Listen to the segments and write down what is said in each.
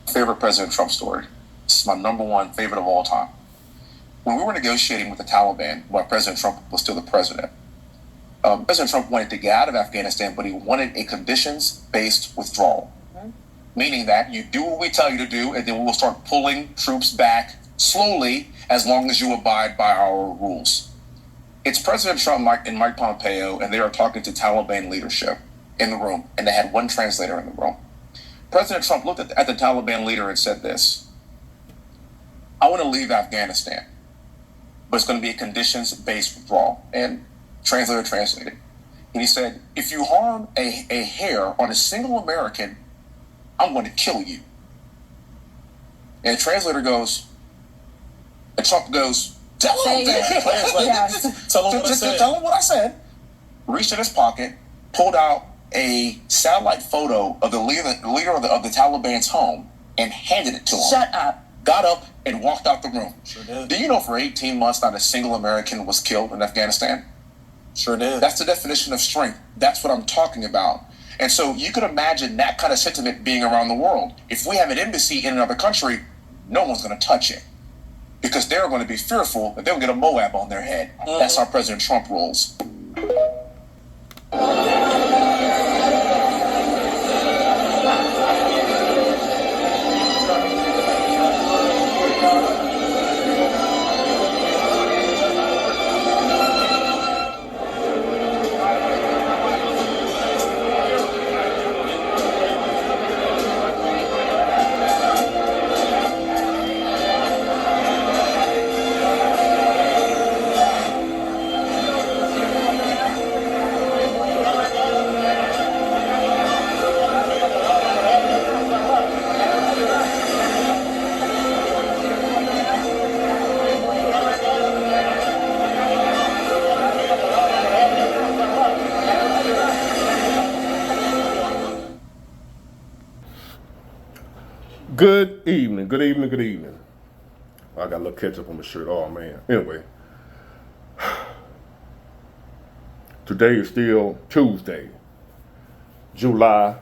favorite President Trump story. This is my number one favorite of all time. When we were negotiating with the Taliban while President Trump was still the president, President Trump wanted to get out of Afghanistan, but he wanted a conditions-based withdrawal. Meaning that you do what we tell you to do, and then we'll start pulling troops back slowly as long as you abide by our rules. It's President Trump and Mike Pompeo, and they are talking to Taliban leadership in the room, and they had one translator in the room. President Trump looked at the Taliban leader and said this: I want to leave Afghanistan, but it's going to be a conditions-based withdrawal. And translator translated. And he said, if you harm a hair on a single American, I'm going to kill you. And the translator goes, and Trump goes, tell him that. Yes. Tell him what I said. Reached in his pocket, pulled out a satellite photo of the leader of the Taliban's home and handed it to him. Shut up. Got up and walked out the room. Sure did. Do you know for 18 months not a single American was killed in Afghanistan? Sure did. That's the definition of strength. That's what I'm talking about. And so you could imagine that kind of sentiment being around the world. If we have an embassy in another country, no one's going to touch it because they're going to be fearful that they'll get a Moab on their head. Mm-hmm. That's how President Trump rolls. Good evening, good evening, good evening. I got a little ketchup on my shirt, oh man. Anyway, today is still Tuesday, July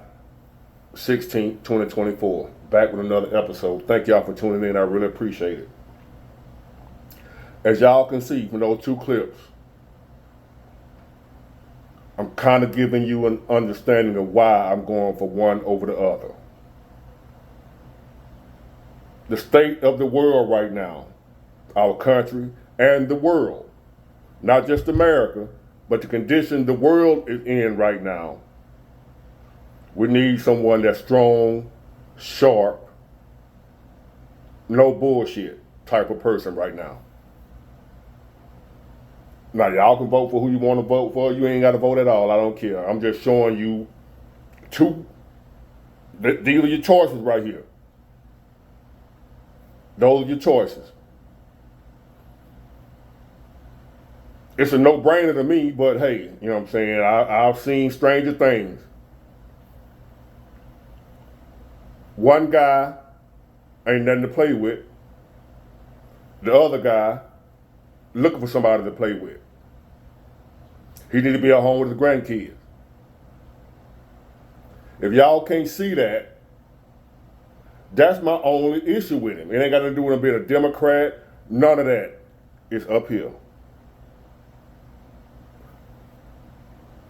16th, 2024. Back with another episode. Thank y'all for tuning in, I really appreciate it. As y'all can see from those two clips, I'm kind of giving you an understanding of why I'm going for one over the other. The state of the world right now, our country and the world, not just America, but the condition the world is in right now. We need someone that's strong, sharp, no bullshit type of person right now. Now y'all can vote for who you want to vote for. You ain't got to vote at all. I don't care. I'm just showing you these are your choices right here. Those are your choices. It's a no-brainer to me, but hey, you know what I'm saying? I've seen stranger things. One guy ain't nothing to play with. The other guy looking for somebody to play with. He need to be at home with his grandkids. If y'all can't see that, that's my only issue with him. It ain't got to do with him being a Democrat. None of that. It's uphill.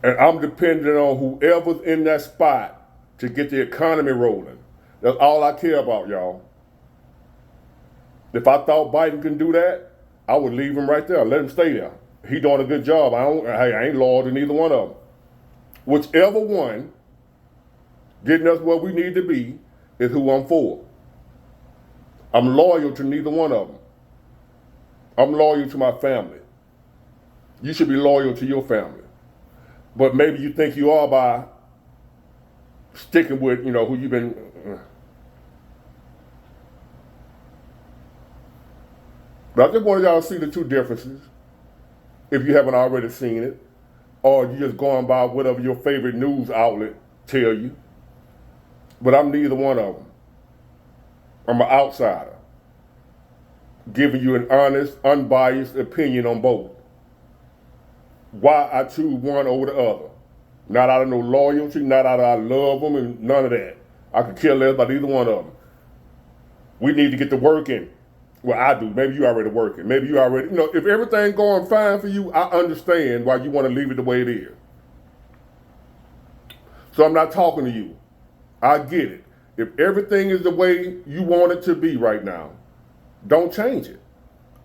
And I'm dependent on whoever's in that spot to get the economy rolling. That's all I care about, y'all. If I thought Biden can do that, I would leave him right there. Let him stay there. He doing a good job. I ain't loyal to neither one of them. Whichever one getting us where we need to be is who I'm for. I'm loyal to neither one of them. I'm loyal to my family. You should be loyal to your family. But maybe you think you are by sticking with, who you've been. But I just wanted y'all to see the two differences, if you haven't already seen it, or you just going by whatever your favorite news outlet tell you. But I'm neither one of them. I'm an outsider, giving you an honest, unbiased opinion on both. Why I choose one over the other. Not out of no loyalty, not out of I love them, and none of that. I could care less about either one of them. We need to get to working. Well, I do. Maybe you already working. Maybe you already, if everything going fine for you, I understand why you want to leave it the way it is. So I'm not talking to you. I get it. If everything is the way you want it to be right now, don't change it.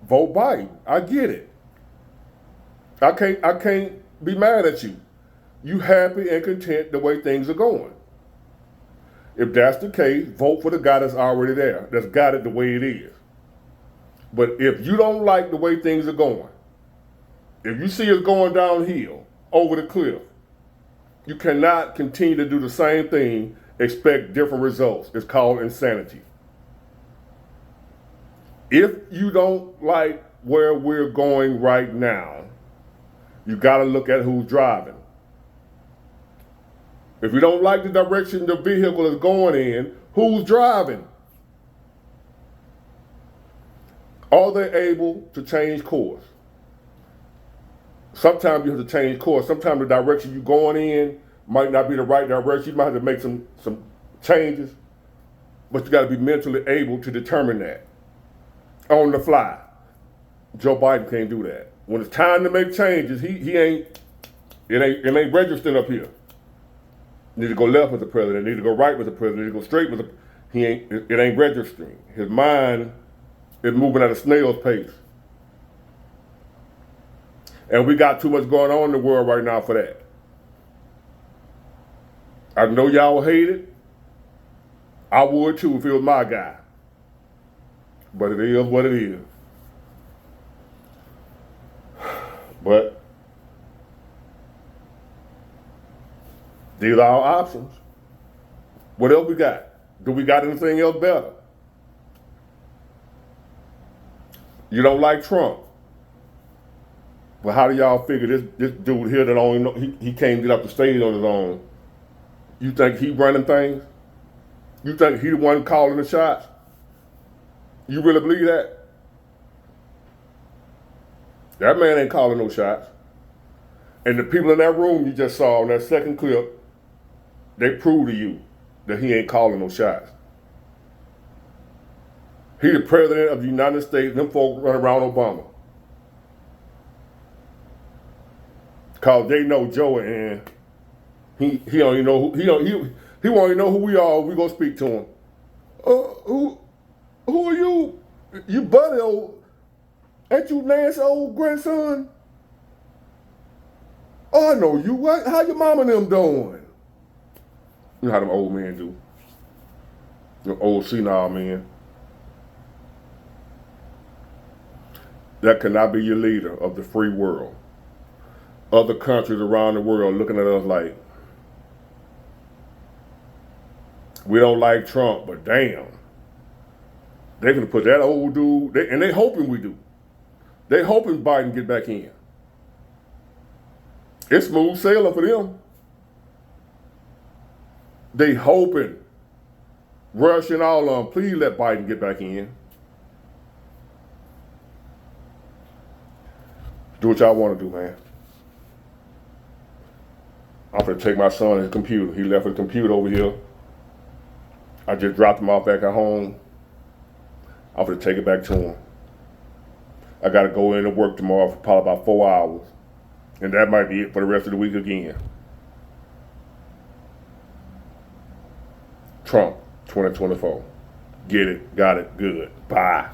Vote Biden. I get it. I can't be mad at you. You happy and content the way things are going. If that's the case, vote for the guy that's already there, that's got it the way it is. But if you don't like the way things are going, if you see us going downhill, over the cliff, you cannot continue to do the same thing, expect different results. It's called insanity. If you don't like where we're going right now, you got to look at who's driving. If you don't like the direction the vehicle is going in, who's driving? Are they able to change course? Sometimes you have to change course. Sometimes the direction you're going in might not be the right direction. You might have to make some changes, but you got to be mentally able to determine that on the fly. Joe Biden can't do that. When it's time to make changes, it ain't registering up here. You need to go left with the president. You need to go right with the president. You need to go straight with it ain't registering. His mind is moving at a snail's pace. And we got too much going on in the world right now for that. I know y'all hate it. I would too if it was my guy. But it is what it is. But these are our options. What else we got? Do we got anything else better? You don't like Trump. Well, how do y'all figure this dude here that only know he can't get up the stage on his own? You think he running things? You think he the one calling the shots? You really believe that? That man ain't calling no shots. And the people in that room you just saw in that second clip, they prove to you that he ain't calling no shots. He the president of the United States, them folks run around Obama. Cause they know Joe and he don't even know he won't even know who we are. We gonna speak to him. Who are you? You buddy old? Ain't you Nance's old grandson? Oh, I know you. How your mama and them doing? You know how them old men do. Them old senile men. That cannot be your leader of the free world. Other countries around the world looking at us like, we don't like Trump, but damn. They're going to put that old dude, and they hoping we do. They hoping Biden get back in. It's smooth sailing for them. They hoping, rushing all of them, please let Biden get back in. Do what y'all want to do, man. I'm going to take my son his computer. He left his computer over here. I just dropped him off back at home. I'm going to take it back to him. I got to go in and work tomorrow for probably about 4 hours. And that might be it for the rest of the week again. Trump, 2024. Get it, got it, good. Bye.